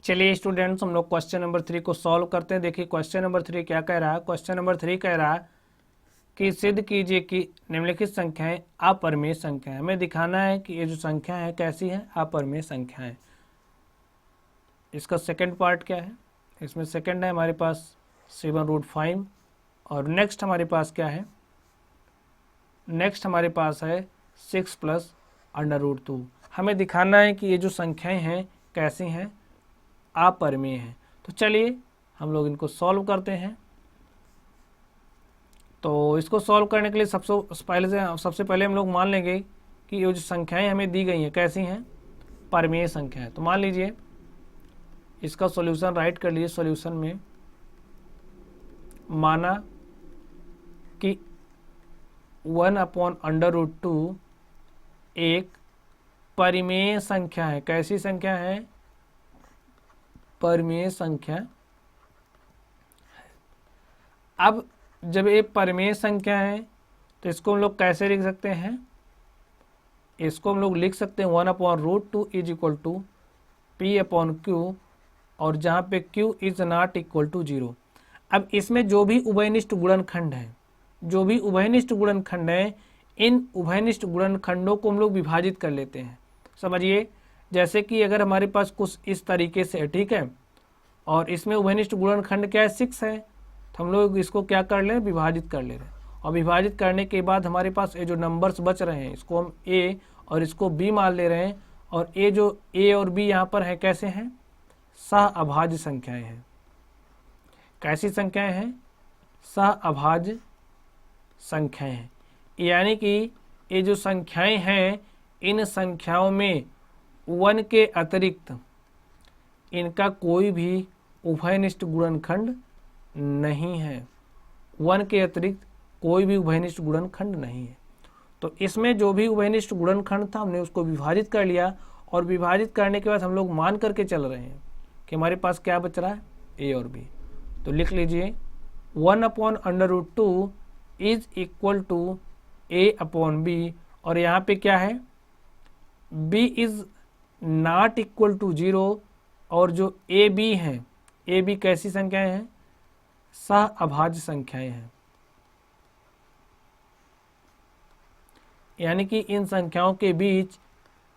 चलिए स्टूडेंट्स, हम लोग क्वेश्चन नंबर 3 को सॉल्व करते हैं। देखिए क्वेश्चन नंबर 3 क्या कह रहा है। क्वेश्चन नंबर 3 कह रहा है कि सिद्ध कीजिए कि निम्नलिखित संख्याएं अपरिमेय संख्या है। हमें दिखाना है कि ये जो संख्या है कैसी है, अपरिमेय संख्याएं। इसका सेकंड पार्ट क्या है, इसमें सेकंड है हमारे पास 7√5 और नेक्स्ट हमारे पास क्या है, नेक्स्ट हमारे पास है 6 + √2। हमें दिखाना है कि ये जो संख्याएं हैं कैसी हैं, अपरिमेय हैं। तो चलिए हम लोग इनको सॉल्व करते हैं। तो इसको सॉल्व करने के लिए सबसे पहले हम लोग मान लेंगे कि ये जो संख्याएं हमें दी गई हैं कैसी हैं, परिमेय संख्या है। तो मान लीजिए इसका सॉल्यूशन राइट कर लीजिए। सॉल्यूशन में माना कि 1/√2 एक परिमेय संख्या है। कैसी संख्या है, परिमेय संख्या। अब जब ये परिमेय संख्या है तो इसको हम लोग कैसे लिख सकते हैं, इसको हम लोग लिख सकते हैं 1/√2 = P/Q, और जहाँ पे Q is not equal to 0। अब इसमें जो भी उभयनिष्ठ गुणनखंड है, जो भी उभयनिष्ठ गुणनखंड है, इन उभयनिष्ठ गुणनखंडों को हम लोग विभाजित कर लेते हैं। समझिए, जैसे कि अगर हमारे पास कुछ इस तरीके से है, ठीक है, और इसमें उभयनिष्ठ गुणनखंड क्या है, 6 है, तो हम लोग इसको क्या कर ले, विभाजित कर ले रहे हैं। और विभाजित करने के बाद हमारे पास ये जो नंबर्स बच रहे हैं इसको हम A और इसको B मान ले रहे हैं। और ये जो A और B यहाँ पर है कैसे हैं, सहअभाज्य संख्याएं हैं। कैसी संख्याएं हैं, सहअभाज्य संख्याएं हैं। यानी कि ये जो संख्याएं हैं, इन संख्याओं में 1 के अतिरिक्त इनका कोई भी उभयनिष्ठ गुणनखंड नहीं है। 1 के अतिरिक्त कोई भी उभयनिष्ठ गुणनखंड नहीं है। तो इसमें जो भी उभयनिष्ठ गुणनखंड था हमने उसको विभाजित कर लिया, और विभाजित करने के बाद हम लोग मान करके चल रहे हैं कि हमारे पास क्या बच रहा है, A और B। तो लिख लीजिए 1/√2 इज इक्वल टू A/B, और यहाँ पे क्या है, B is not equal to 0, और जो AB हैं, AB कैसी संख्याएं हैं, सहअभाज्य संख्याएं हैं। यानी कि इन संख्याओं के बीच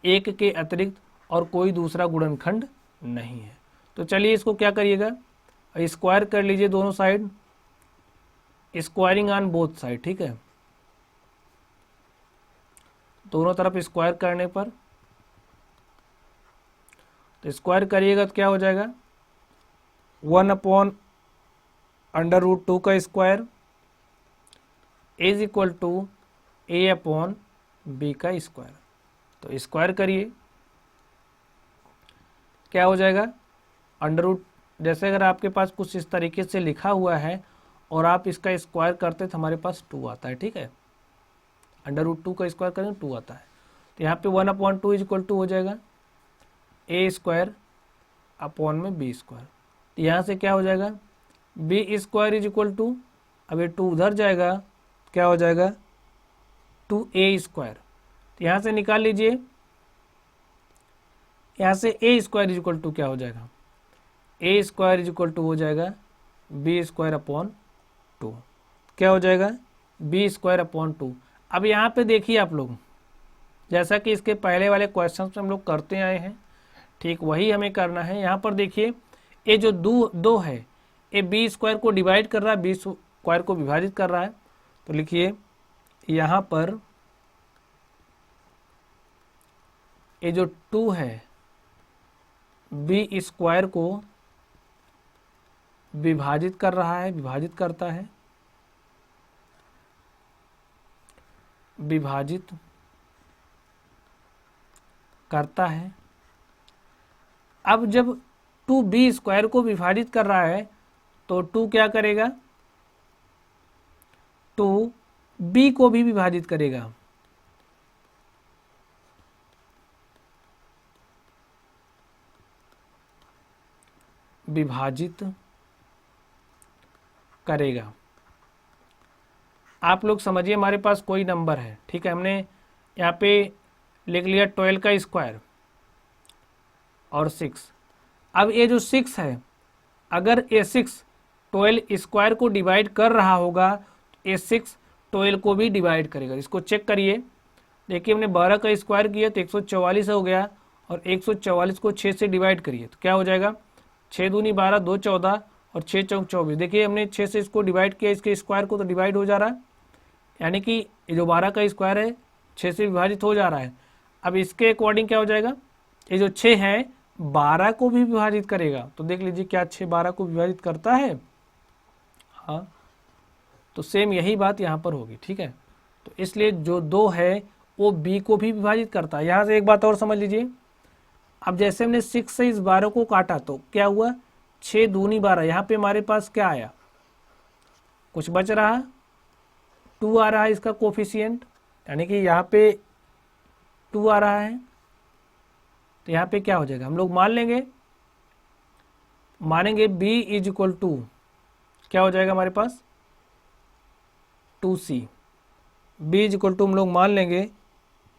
1 के अतिरिक्त और कोई दूसरा गुणनखंड नहीं है। तो चलिए इसको क्या करिएगा, स्क्वायर कर लीजिए दोनों side, squaring on both side, ठीक है। दोनों तरफ स्क्वायर करने पर, तो स्क्वायर करिएगा तो क्या हो जाएगा, 1/√2 का square is equal to A/B का स्क्वायर। तो स्क्वायर करिए, क्या हो जाएगा, अंडर, जैसे अगर आपके पास कुछ इस तरीके से लिखा हुआ है और आप इसका स्क्वायर करते तो हमारे पास 2 आता है, ठीक है। अंडर√2 का स्क्वायर करें 2 आता है। तो यहाँ पे 1/2 = हो जाएगा A²/B²। तो यहाँ से क्या हो जाएगा, B² = अब ये 2 उधर जाएगा, क्या हो जाएगा 2A²। तो यहाँ से निकाल लीजिए, यहाँ से A² क्या हो जाएगा, A² हो जाएगा B²/2। क्या हो जाएगा, B²/2। अब यहाँ पे देखिए आप लोग, जैसा कि इसके पहले वाले क्वेश्चन में हम लोग करते आए हैं, ठीक वही हमें करना है। यहाँ पर देखिए ये जो दो है, ये B² को डिवाइड कर रहा है, B² को विभाजित कर रहा है। तो लिखिए यहाँ पर ये जो 2 है, B² को विभाजित कर रहा है, विभाजित करता है, विभाजित करता है। अब जब 2 B² को विभाजित कर रहा है तो 2 क्या करेगा, 2 B को भी विभाजित करेगा। विभाजित करेगा। आप लोग समझिए, हमारे पास कोई नंबर है, ठीक है, हमने यहाँ पे लिख लिया 12 का स्क्वायर और 6। अब ये जो 6 है, अगर ये 6 12 स्क्वायर को डिवाइड कर रहा होगा तो ये 6 12 को भी डिवाइड करेगा। इसको चेक करिए, देखिए हमने 12 का स्क्वायर किया तो 144 हो गया, और 144 को 6 से डिवाइड करिए तो क्या हो जाएगा, 6 दूनी 12, 2 14 और 6 चौक 24। देखिए हमने 6 से इसको डिवाइड किया, इसके स्क्वायर को तो डिवाइड हो जा रहा है, यानी कि ये जो 12 का स्क्वायर है 6 से विभाजित हो जा रहा है। अब इसके अकॉर्डिंग क्या हो जाएगा, ये जो 6 है 12 को भी विभाजित करेगा। तो देख लीजिए क्या 6 12 को विभाजित करता है, हाँ, तो सेम यही बात यहाँ पर होगी, ठीक है। तो इसलिए जो 2 है वो b को भी विभाजित करता है। यहाँ से एक बात और समझ लीजिए, अब जैसे हमने 6 से इस 12 को काटा तो क्या हुआ, 6 दूनी 12, यहाँ पे हमारे पास क्या आया, कुछ बच रहा, 2 आ रहा है इसका कोफिशिएंट, यानी कि यहाँ पे 2 आ रहा है। तो यहाँ पे क्या हो जाएगा, हम लोग मानेंगे b इज इक्वल टू क्या हो जाएगा हमारे पास 2c, b is equal to हम लोग मान लेंगे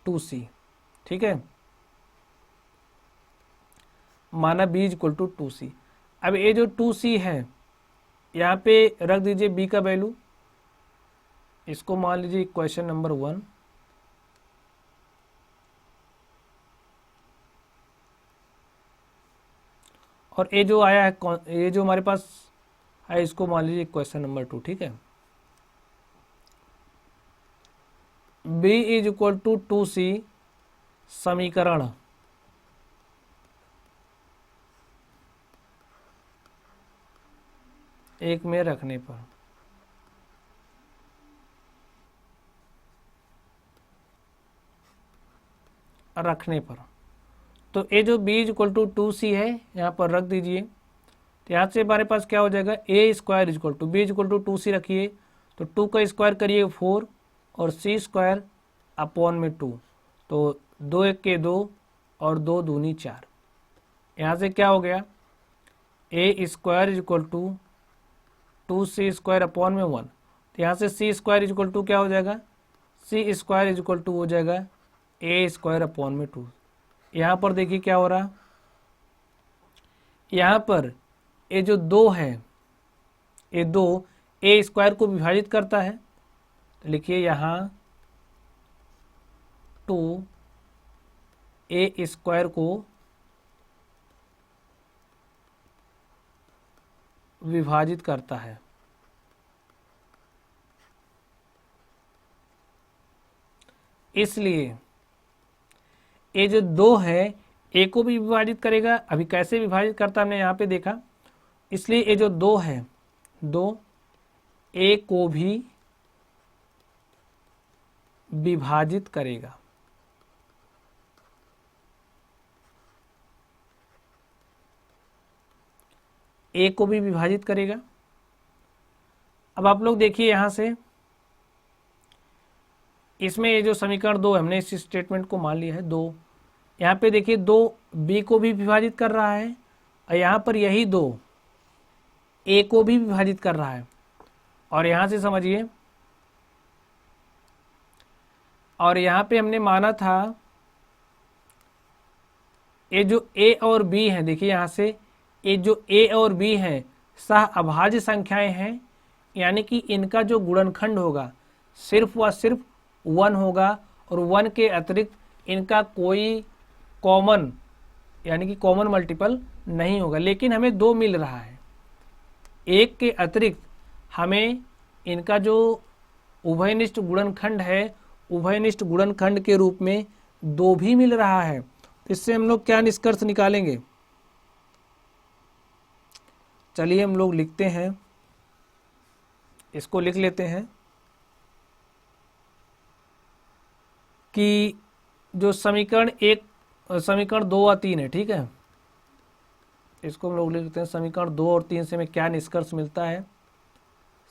2c, ठीक है, माना b is equal to 2c। अब ये जो 2c है यहाँ पे रख दीजिए b का वैल्यू, इसको मान लीजिए इक्वेशन नंबर 1, और ये जो आया है, ये जो हमारे पास है, इसको मान लीजिए इक्वेशन नंबर 2, ठीक है। b is equal to 2c समीकरण एक में रखने पर तो ये जो b is equal to 2c है यहाँ पर रख दीजिए। तो यहाँ से हमारे पास क्या हो जाएगा, a square is equal to b is equal to 2c रखिए, तो 2 का स्क्वायर करिए 4 और c स्क्वायर अपॉन में 2, तो 2 1 के 2 और 2 दूनी 4। यहाँ से क्या हो गया, a square is equal to 2c square upon में 1, तो यहाँ से c square is equal to क्या हो जाएगा, c square is equal to हो जाएगा a स्क्वायर अपॉन में 2। यहाँ पर देखिए क्या हो रहा, यहाँ पर ये जो 2 है, ये 2 a स्क्वायर को विभाजित करता है, तो लिखिए यहाँ 2 a स्क्वायर को विभाजित करता है। इसलिए ये जो 2 है a को भी विभाजित करेगा। अभी कैसे विभाजित करता हमने यहाँ पे देखा, इसलिए ये जो 2 है 2 a को भी विभाजित करेगा। a को भी विभाजित करेगा। अब आप लोग देखिए यहाँ से, इसमें ये जो समीकरण 2 है, हमने इस स्टेटमेंट को मान लिया है 2, यहाँ पे देखिए 2 b को भी विभाजित कर रहा है, और यहाँ पर यही 2 a को भी विभाजित कर रहा है। और यहाँ से समझिए, और यहाँ पे हमने माना था ये जो a और b है, देखिए यहाँ से ये जो a और b है सह अभाज्य संख्याएं हैं, यानी कि इनका जो गुणनखंड होगा सिर्फ व सिर्फ 1 होगा, और 1 के अतिरिक्त इनका कोई कॉमन यानी कि कॉमन मल्टीपल नहीं होगा। लेकिन हमें 2 मिल रहा है, 1 के अतिरिक्त हमें इनका जो उभयनिष्ठ गुणनखंड है, उभयनिष्ठ गुणनखंड के रूप में 2 भी मिल रहा है। तो इससे हम लोग क्या निष्कर्ष निकालेंगे, चलिए हम लोग लिखते हैं, इसको लिख लेते हैं कि जो समीकरण 2 और 3 है, ठीक है, इसको हम लोग लिख लेते हैं। समीकरण 2 और 3 से हमें क्या निष्कर्ष मिलता है,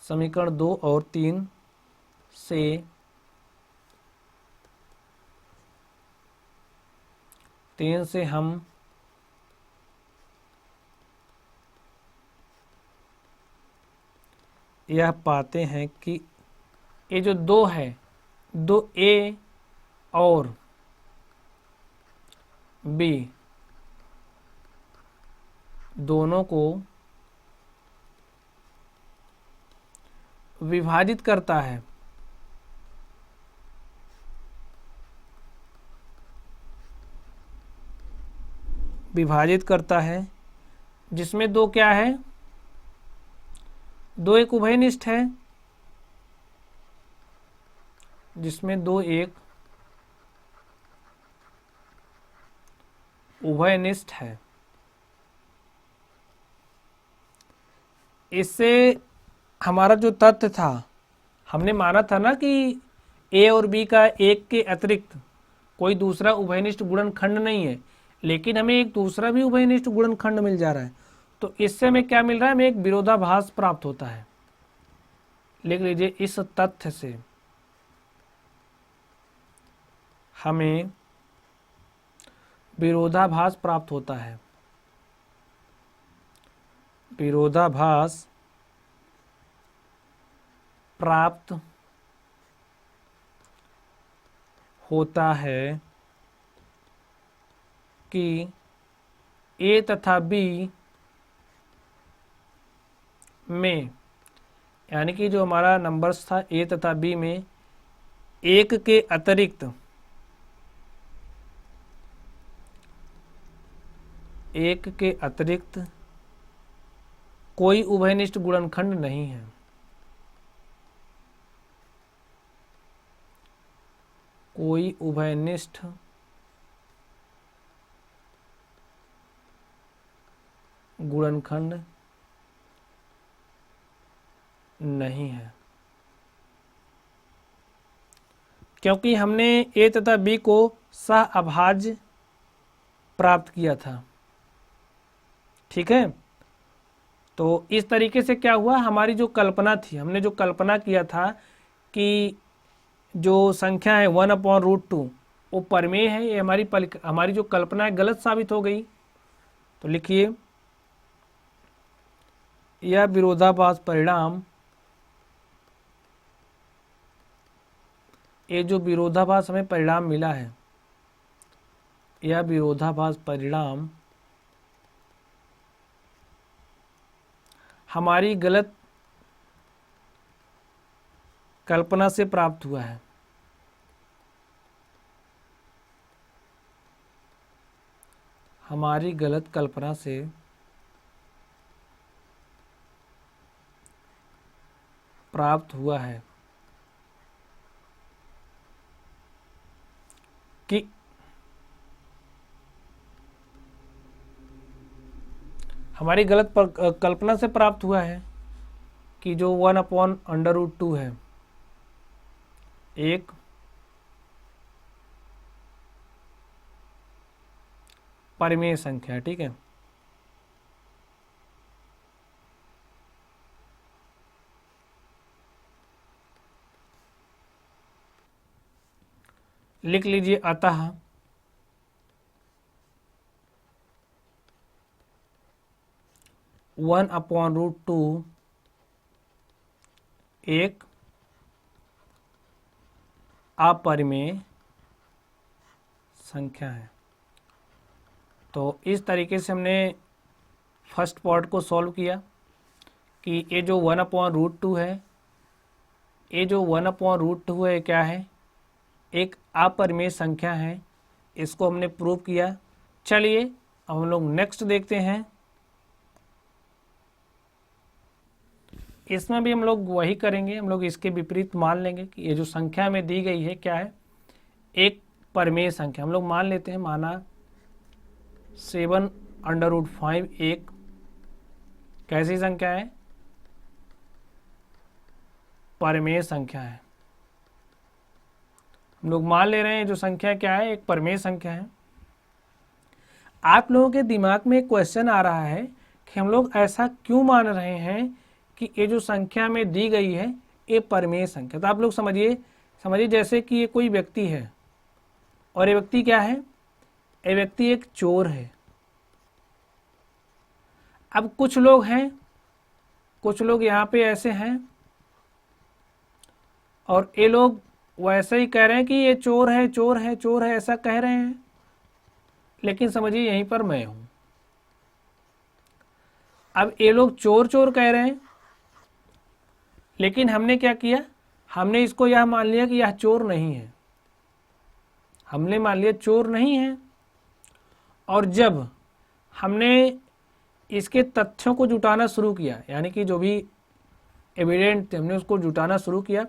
समीकरण 2 और 3 से हम यह पाते हैं कि ये जो 2 है, 2a और b दोनों को विभाजित करता है। विभाजित करता है जिसमें दो क्या है, दो एक उभयनिष्ठ है, जिसमें दो एक उभयनिष्ठ है। इससे हमारा जो तथ्य था, हमने माना था ना कि ए और बी का एक के अतिरिक्त कोई दूसरा उभयनिष्ठ गुणनखंड नहीं है, लेकिन हमें एक दूसरा भी उभयनिष्ठ गुणनखंड मिल जा रहा है। तो इससे हमें क्या मिल रहा है, हमें एक विरोधाभास प्राप्त होता है। लिख लीजिए, इस तथ्य से हमें विरोधाभास प्राप्त होता है। विरोधाभास प्राप्त होता है कि ए तथा बी में, यानी कि जो हमारा नंबर्स था ए तथा बी में, एक के अतिरिक्त कोई उभयनिष्ठ गुणनखंड नहीं है। कोई उभयनिष्ठ गुणनखंड नहीं है, क्योंकि हमने ए तथा बी को सह अभाज्य प्राप्त किया था। ठीक है, तो इस तरीके से क्या हुआ, हमारी जो कल्पना थी, हमने जो कल्पना किया था कि जो संख्या है 1/√2 वो परमेय है, ये हमारी जो कल्पना है गलत साबित हो गई। तो लिखिए, यह विरोधाभास परिणाम, ये जो विरोधाभास हमें परिणाम मिला है, यह विरोधाभास परिणाम हमारी गलत कल्पना से प्राप्त हुआ है। हमारी गलत कल्पना से प्राप्त हुआ है कि हमारी गलत कल्पना से प्राप्त हुआ है कि जो 1/√2 है एक परिमेय संख्या है। ठीक है, लिख लीजिए, अतः वन अपॉन रूट टू एक अपरिमेय संख्या है। तो इस तरीके से हमने फर्स्ट पार्ट को सॉल्व किया कि ये जो 1/√2 है, ये जो 1/√2 है क्या है, एक अपरिमेय संख्या है। इसको हमने प्रूव किया। चलिए अब हम लोग नेक्स्ट देखते हैं। इसमें भी हम लोग वही करेंगे, हम लोग इसके विपरीत मान लेंगे कि ये जो संख्या में दी गई है क्या है, एक परिमेय संख्या। हम लोग मान लेते हैं, माना 7/5 एक कैसी संख्या है, परिमेय संख्या है। हम लोग मान ले रहे हैं जो संख्या क्या है, एक परिमेय संख्या है। आप लोगों के दिमाग में एक क्वेश्चन आ रहा है कि हम लोग ऐसा क्यों मान रहे हैं कि ये जो संख्या में दी गई है ये परिमेय संख्या। तो आप लोग समझिए जैसे कि ये कोई व्यक्ति है और ये व्यक्ति क्या है, ये व्यक्ति एक चोर है। अब कुछ लोग हैं, कुछ लोग यहाँ पे ऐसे हैं और ये लोग वैसे ही कह रहे हैं कि ये चोर है, चोर है, चोर है, ऐसा कह रहे हैं। लेकिन समझिए यहीं पर मैं हूं, अब ये लोग चोर चोर कह रहे हैं, लेकिन हमने क्या किया, हमने इसको यह मान लिया कि यह चोर नहीं है, हमने मान लिया चोर नहीं है। और जब हमने इसके तथ्यों को जुटाना शुरू किया, यानी कि जो भी एविडेंट थे हमने उसको जुटाना शुरू किया,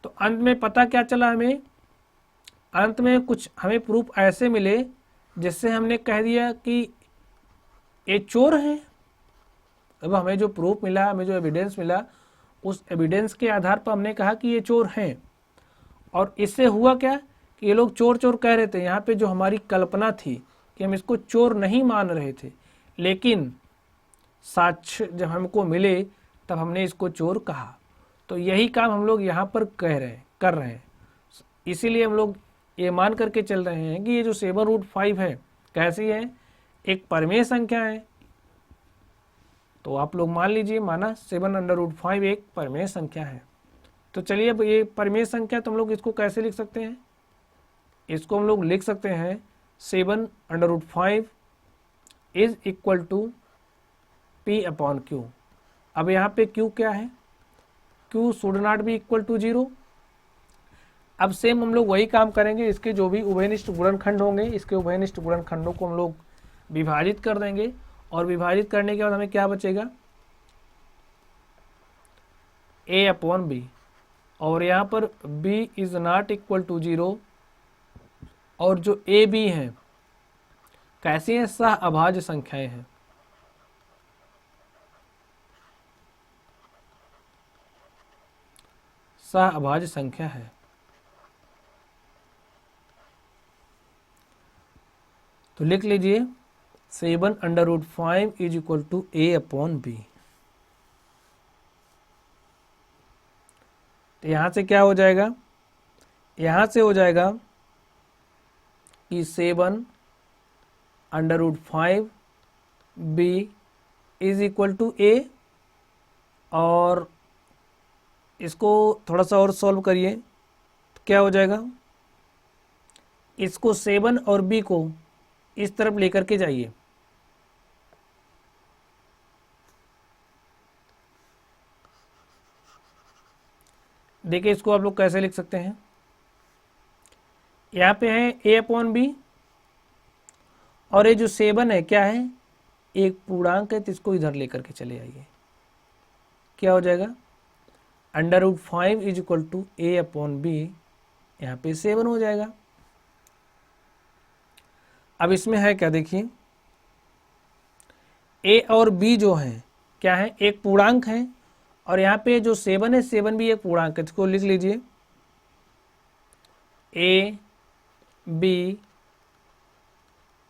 तो अंत में पता क्या चला, हमें अंत में कुछ हमें प्रूफ ऐसे मिले जिससे हमने कह दिया कि ये चोर हैं। अब हमें जो प्रूफ मिला, हमें जो एविडेंस मिला, उस एविडेंस के आधार पर हमने कहा कि ये चोर हैं। और इससे हुआ क्या कि ये लोग चोर चोर कह रहे थे, यहाँ पे जो हमारी कल्पना थी कि हम इसको चोर नहीं मान रहे थे, लेकिन साक्ष्य जब हमको मिले तब हमने इसको चोर कहा। तो यही काम हम लोग यहाँ पर कर रहे हैं। इसीलिए हम लोग ये मान करके चल रहे हैं कि ये जो 7√5 है कैसी है, एक परिमेय संख्या है। तो आप लोग मान लीजिए, माना 7√5 एक परिमेय संख्या है। तो चलिए अब ये परिमेय संख्या, तो हम लोग इसको कैसे लिख सकते हैं, इसको हम लोग लिख सकते हैं 7√5 इज इक्वल टू P/Q। अब यहाँ पे Q क्या है, Q should not be equal to 0। अब सेम हम लोग वही काम करेंगे, इसके जो भी उभयनिष्ठ गुणनखंड होंगे, इसके उभयनिष्ठ गुणनखंडों को हम लोग विभाजित कर देंगे, और विभाजित करने के बाद हमें क्या बचेगा, A/B। और यहाँ पर B is not equal to 0, और जो AB है कैसी हैं, सह अभाज्य संख्याएं हैं। सह अभाज्य संख्या है। तो लिख लीजिए 7√5 इज इक्वल टू A/B। तो यहां से क्या हो जाएगा, यहां से हो जाएगा कि 7√5B is equal to A। और इसको थोड़ा सा और सॉल्व करिए, तो क्या हो जाएगा, इसको 7 और B को इस तरफ लेकर के जाइए। देखिए इसको आप लोग कैसे लिख सकते हैं, यहाँ पे है A/B, और ये जो 7 है क्या है, एक पूर्णांक है, तो इसको इधर लेकर के चले आइए। क्या हो जाएगा, √5 इज इक्वल टू A/B, यहाँ पे 7 हो जाएगा। अब इसमें है क्या, देखिए A और B जो है क्या है, एक पूर्णांक है, और यहाँ पे जो 7 है, 7 भी एक पूर्णांक है। इसको लिख लीजिए A, B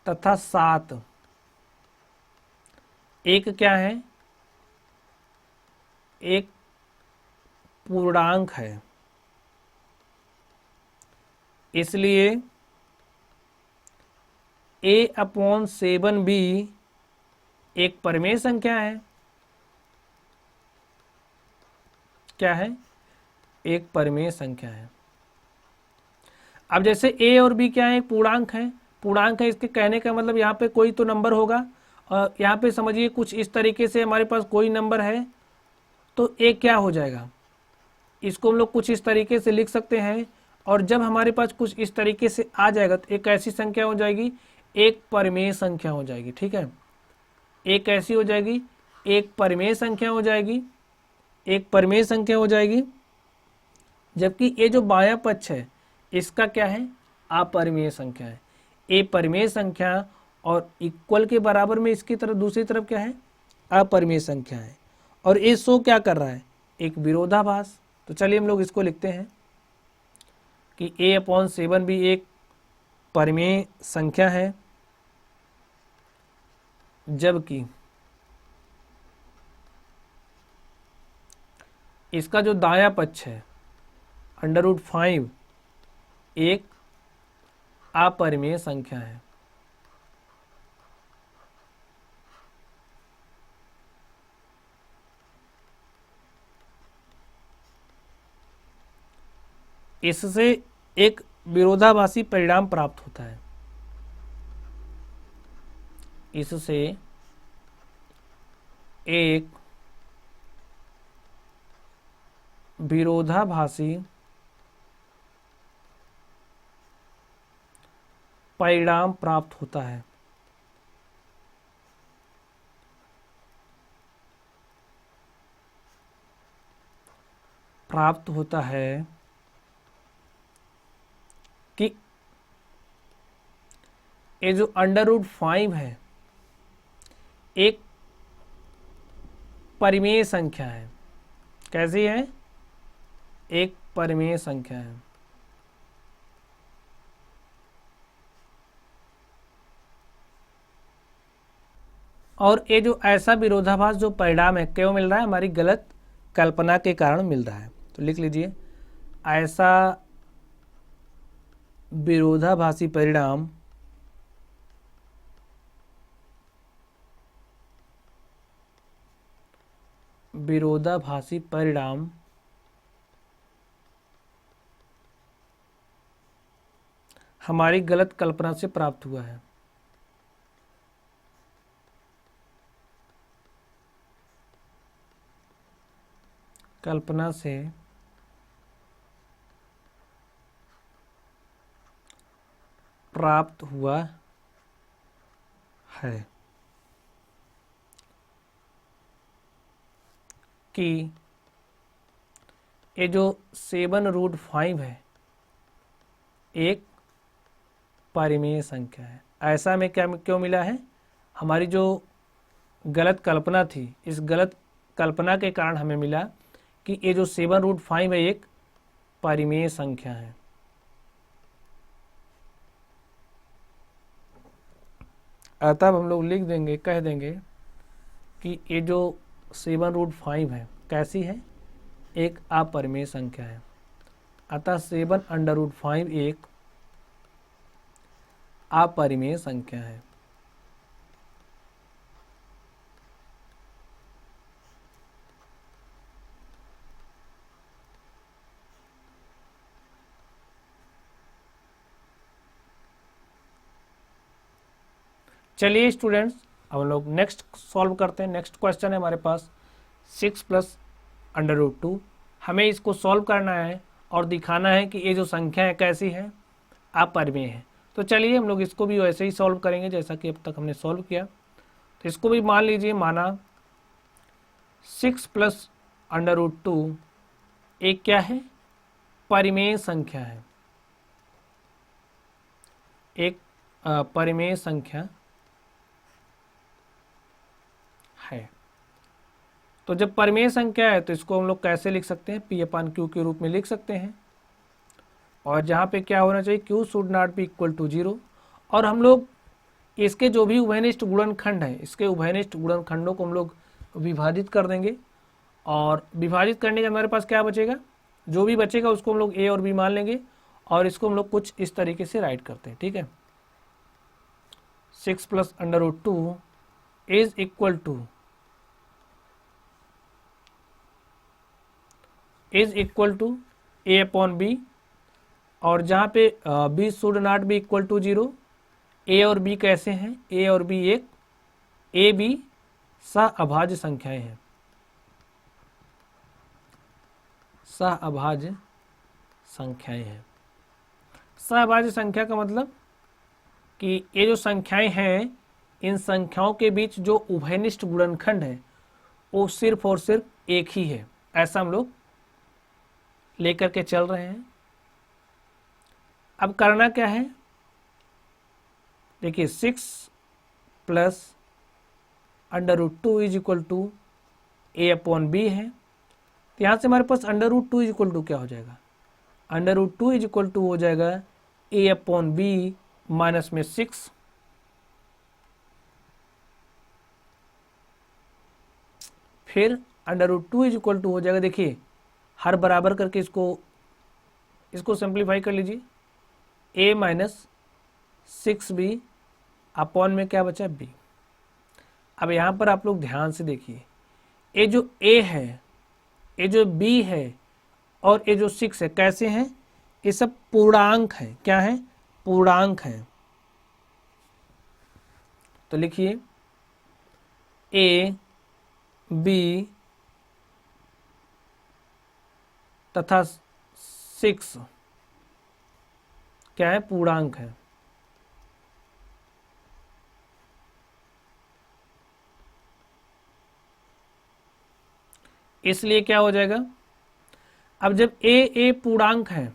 तथा 7 एक क्या है, एक पूर्णांक है, इसलिए A/7B एक परिमेय संख्या है। क्या है, एक परिमेय संख्या है। अब जैसे A और B क्या है, एक पूर्णांक है, पूर्णांक है, इसके कहने का मतलब यहाँ पे कोई तो नंबर होगा, और यहाँ पे समझिए कुछ इस तरीके से हमारे पास कोई नंबर है, तो A क्या हो जाएगा, इसको हम लोग कुछ इस तरीके से लिख सकते हैं। और जब हमारे पास कुछ इस तरीके से आ जाएगा तो एक ऐसी संख्या हो जाएगी, एक परिमेय संख्या हो जाएगी। ठीक है, एक ऐसी हो जाएगी, एक परिमेय संख्या हो जाएगी, एक परिमेय संख्या हो जाएगी। जबकि ये जो बायां पक्ष है इसका क्या है, अपरिमेय संख्या है। ए परिमेय संख्या और इक्वल के बराबर में इसकी तरफ दूसरी तरफ क्या है, अपरिमेय संख्या है। और ये शो क्या कर रहा है, एक विरोधाभास। तो चलिए हम लोग इसको लिखते हैं कि A/7 भी एक परिमेय संख्या है, जबकि इसका जो दायां पक्ष है √5 एक अपरिमेय संख्या है। इससे एक विरोधाभासी परिणाम प्राप्त होता है। इससे एक विरोधाभासी परिणाम प्राप्त होता है। कि ये जो √5 है एक परिमेय संख्या है। कैसी है? एक परिमेय संख्या है। और ये जो ऐसा विरोधाभास जो परिणाम है क्यों मिल रहा है? हमारी गलत कल्पना के कारण मिल रहा है। तो लिख लीजिए, ऐसा विरोधाभासी परिणाम हमारी गलत कल्पना से प्राप्त हुआ है। कल्पना से प्राप्त हुआ है कि ये जो 7√5 है एक परिमेय संख्या है। ऐसा में क्या क्यों मिला है? हमारी जो गलत कल्पना थी, इस गलत कल्पना के कारण हमें मिला कि ये जो 7√5 है एक परिमेय संख्या है। अतः हम लोग लिख देंगे, कह देंगे कि ये जो 7√5 है कैसी है? एक अपरिमेय संख्या है। अतः 7√5 एक अपरिमेय संख्या है। चलिए स्टूडेंट्स, अब हम लोग नेक्स्ट सॉल्व करते हैं। नेक्स्ट क्वेश्चन है हमारे पास 6 + √2। हमें इसको सॉल्व करना है और दिखाना है कि ये जो संख्या है कैसी है? अपरिमेय है। तो चलिए हम लोग इसको भी वैसे ही सॉल्व करेंगे जैसा कि अब तक हमने सॉल्व किया। तो इसको भी मान लीजिए, माना 6 + √2 एक क्या है? परिमेय संख्या है। एक परिमेय संख्या है। तो जब परिमेय संख्या है तो इसको हम लोग कैसे लिख सकते हैं? P/Q के रूप में लिख सकते हैं। और जहाँ पे क्या होना चाहिए? Q should not be equal to 0। और हम लोग इसके जो भी उभयनिष्ठ गुणनखंड है, इसके उभयनिष्ठ गुणनखंडों को हम लोग विभाजित कर देंगे। और विभाजित करने के हमारे पास क्या बचेगा? जो भी बचेगा उसको हम लोग A और B मान लेंगे। और इसको हम लोग कुछ इस तरीके से राइट करते हैं। ठीक है, 6 + √2 इज इक्वल टू A/B। और जहाँ पे B should not be equal to 0। A और B कैसे हैं? A और B एक AB सहअभाज्य संख्याएं हैं। सहअभाज्य संख्याएं हैं। सहअभाज्य संख्या का मतलब कि ये जो संख्याएं हैं, इन संख्याओं के बीच जो उभयनिष्ठ गुणनखंड है वो सिर्फ और सिर्फ एक ही है। ऐसा हम लोग लेकर के चल रहे हैं। अब करना क्या है? देखिए, 6 + √2 इज इक्वल टू A/B है। तो यहाँ से हमारे पास √2 इज इक्वल टू क्या हो जाएगा? √2 इज इक्वल टू हो जाएगा A/B माइनस में 6। फिर √2 इज इक्वल टू हो जाएगा, देखिए हर बराबर करके इसको सिंप्लीफाई कर लीजिए। A माइनस 6B अपॉन में क्या बचा? B। अब यहाँ पर आप लोग ध्यान से देखिए, ये जो A है, ये जो B है और ये जो 6 है, कैसे हैं? ये सब पूर्णांक है। क्या है? पूर्णांक है। तो लिखिए A बी तथा 6 क्या है, पूर्णांक है। इसलिए क्या हो जाएगा, अब जब ए पूर्णांक है,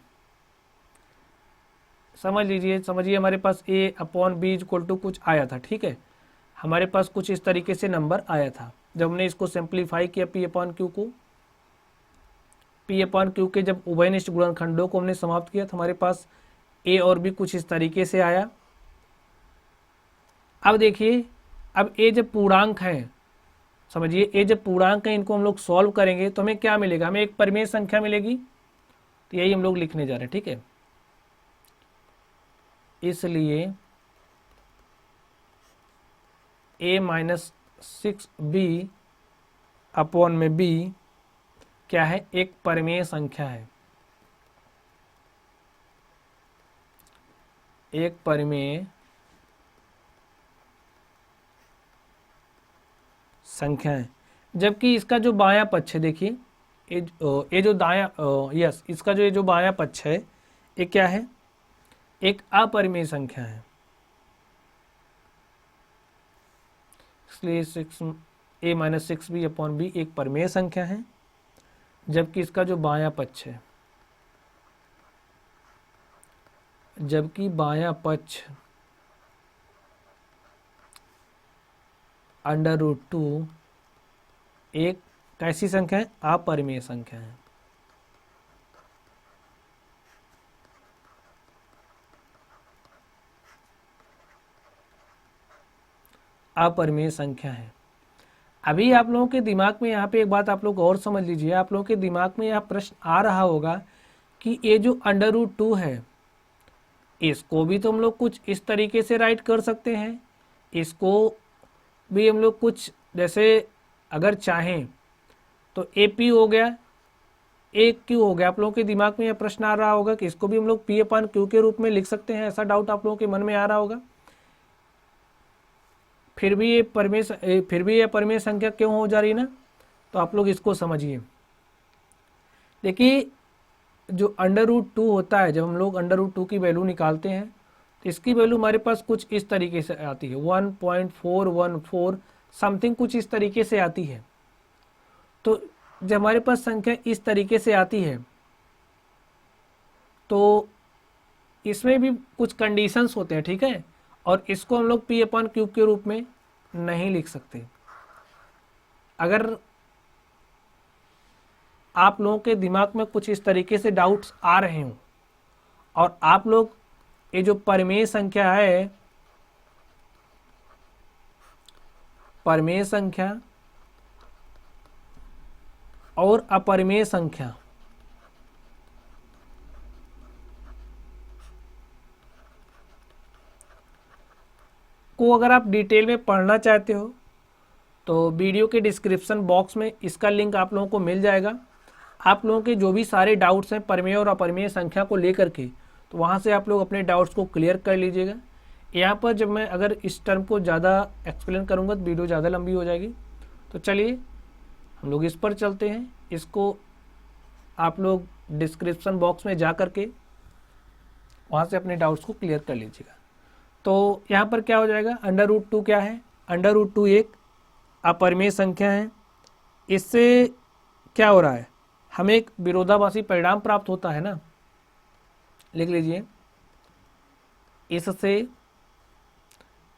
समझिए हमारे पास a upon B equal to कुछ आया था, ठीक है, हमारे पास कुछ इस तरीके से नंबर आया था। जब हमने इसको सिंप्लीफाई किया p अपॉन क्यू को, p अपॉन क्यू के जब उभयनिष्ठ गुणनखंडों को हमने समाप्त किया तो हमारे पास a और b कुछ इस तरीके से आया। अब देखिए, अब a जब पूर्णांक है, समझिए a जब पूर्णांक है, इनको हम लोग सॉल्व करेंगे तो हमें क्या मिलेगा, हमें एक परिमेय संख्या मिलेगी। तो यही हम लोग लिखने जा रहे हैं, ठीक है। इसलिए a माइनस 6b अपॉन में b क्या है, एक परिमेय संख्या है, एक परिमेय संख्या है। जबकि इसका जो बायां पक्ष है, देखिए ये जो दायां यस इसका जो ये जो बायां पक्ष है, ये क्या है, एक अपरिमेय संख्या है। इसलिए 6a minus 6b upon b एक परिमेय संख्या है, जबकि इसका जो बायां पक्ष है, जबकि बायां पक्ष √2 एक कैसी संख्या है, अपरिमेय संख्या है। अपरिमेय संख्या है। अभी आप लोगों के दिमाग में यहाँ पे एक बात आप लोग और समझ लीजिए, आप लोगों के दिमाग में यह प्रश्न आ रहा होगा कि ये जो √2 है, इसको भी तो हम लोग कुछ इस तरीके से राइट कर सकते हैं, इसको भी हम लोग कुछ जैसे अगर चाहें तो AP हो गया, AQ हो गया। आप लोगों के दिमाग में यह प्रश्न आ रहा होगा कि इसको भी हम लोग P अपॉन Q के रूप में लिख सकते हैं, ऐसा डाउट आप लोगों के मन में आ रहा होगा। फिर भी ये परिमेय संख्या क्यों हो जा रही है ना, तो आप लोग इसको समझिए। देखिए, जो √2 होता है, जब हम लोग √2 की वैल्यू निकालते हैं तो इसकी वैल्यू हमारे पास कुछ इस तरीके से आती है, 1.414 समथिंग कुछ इस तरीके से आती है। तो जब हमारे पास संख्या इस तरीके से आती है तो इसमें भी कुछ कंडीशंस होते हैं, ठीक है, और इसको हम लोग P अपॉन Q के रूप में नहीं लिख सकते। अगर आप लोगों के दिमाग में कुछ इस तरीके से डाउट्स आ रहे हों और आप लोग ये जो परिमेय संख्या है, परिमेय संख्या और अपरिमेय संख्या को अगर आप डिटेल में पढ़ना चाहते हो तो वीडियो के डिस्क्रिप्शन बॉक्स में इसका लिंक आप लोगों को मिल जाएगा। आप लोगों के जो भी सारे डाउट्स हैं परिमेय और अपरिमेय संख्या को लेकर के, तो वहाँ से आप लोग अपने डाउट्स को क्लियर कर लीजिएगा। यहाँ पर जब मैं अगर इस टर्म को ज़्यादा एक्सप्लेन करूँगा तो वीडियो ज़्यादा लंबी हो जाएगी। तो चलिए हम लोग इस पर चलते हैं। इसको आप लोग डिस्क्रिप्शन बॉक्स में जा कर के वहाँ से अपने डाउट्स को क्लियर कर लीजिएगा। तो यहाँ पर क्या हो जाएगा, √2 क्या है, √2 एक अपरिमेय संख्या है। इससे क्या हो रहा है, हमें एक विरोधाभासी परिणाम प्राप्त होता है ना, लिख लीजिए, इससे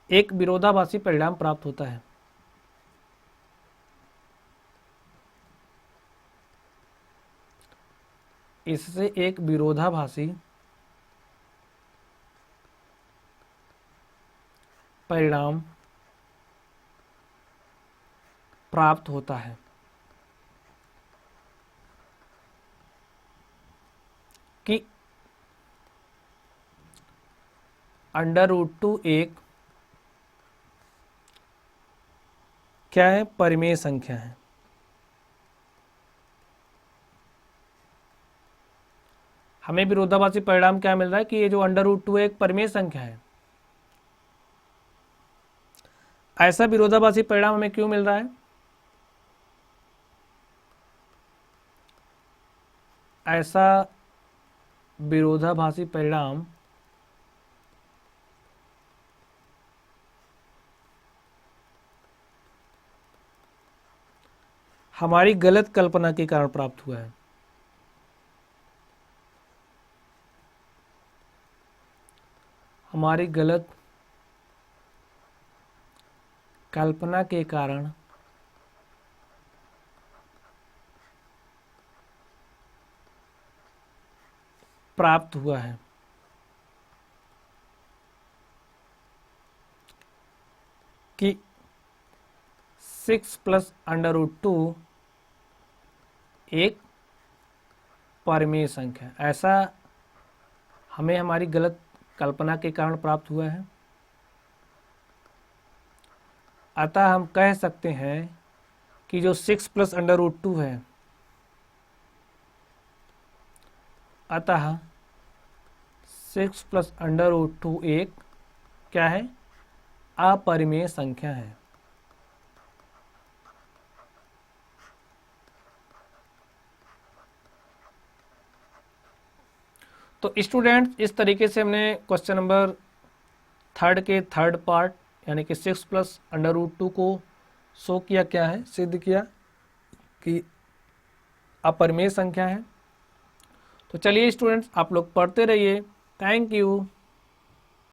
एक विरोधाभासी परिणाम प्राप्त होता है। इससे एक विरोधाभासी परिणाम प्राप्त होता है कि √2 एक क्या है, परिमेय संख्या है। हमें विरोधाभासी परिणाम क्या मिल रहा है कि ये जो √2 एक परिमेय संख्या है। ऐसा विरोधाभासी परिणाम हमें क्यों मिल रहा है, ऐसा विरोधाभासी परिणाम हमारी गलत कल्पना के कारण प्राप्त हुआ है। हमारी गलत कल्पना के कारण प्राप्त हुआ है। कि 6 प्लस अंडर रूट 2 एक परिमेय संख्या, ऐसा हमें हमारी गलत कल्पना के कारण प्राप्त हुआ है। अतः हम कह सकते हैं कि जो 6 प्लस अंडर रूट 2 है, अतः 6 प्लस अंडर रूट 2 एक क्या है, अपरिमेय संख्या है। तो स्टूडेंट्स, इस तरीके से हमने क्वेश्चन नंबर 3 के थर्ड पार्ट यानी कि 6 प्लस अंडर रूट 2 को शो किया, क्या है, सिद्ध किया कि अपरिमेय संख्या है। तो चलिए स्टूडेंट्स, आप लोग पढ़ते रहिए। Thank you.